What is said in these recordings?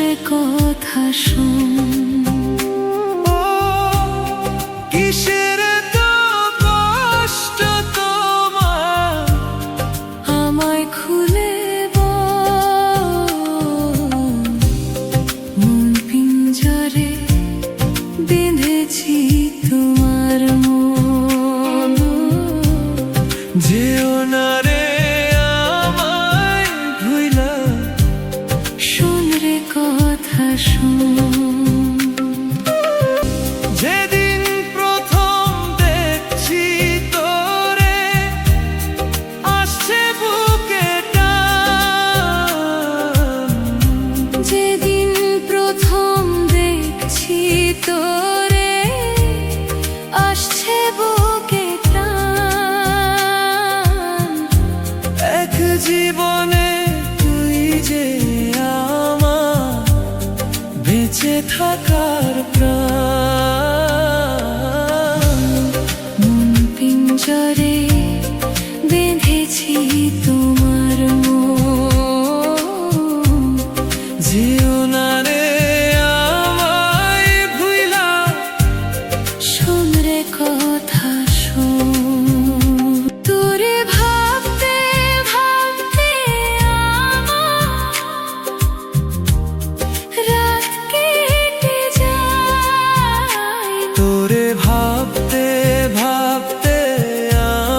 রে কথা শোন। কিসের তো কষ্ট তোমার, আমায় খুলে বল। মন পিঞ্জরে বেঁধেছি তোমার মন। যেও না রে আমায় ভুইলা, শোন রে কথা শোন। যেদিন প্রথম দেখছি তোরে, আসছে বুকে টান। যেদিন প্রথম দেখছি তোরে, আসছে বুকে টান। এক জীবনে তুই যে আমার বেঁচে থাকার প্রাণ। মন পিঞ্জরে বেঁধেছি তোমার মন। যেও না রে আমায় ভুইলা, শোন রে কথা শোন। তোরে ভাবতে ভাবতে আমার রাত কেটে যায়। তোরে ভাবতে ভাবতে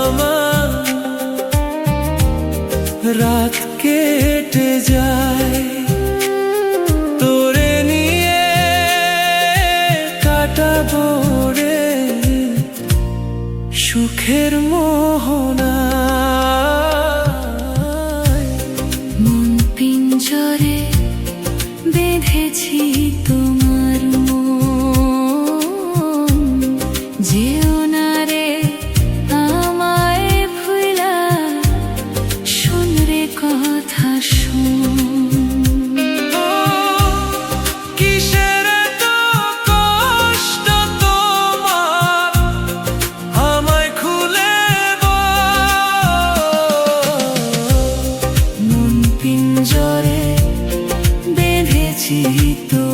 আমার রাত কেটে যায়। তোরে নিয়ে কাটাবো রে সুখের মোহনায়। মন পিঞ্জরে বেঁধেছি তোমার মন। যেও না রে আমায় ভুইলা, শোন রে কথা শোন। ও কিসের তো কষ্ট তোমার, আমায় খুলে বল। মন পিঞ্জরে বেঁধেছি তো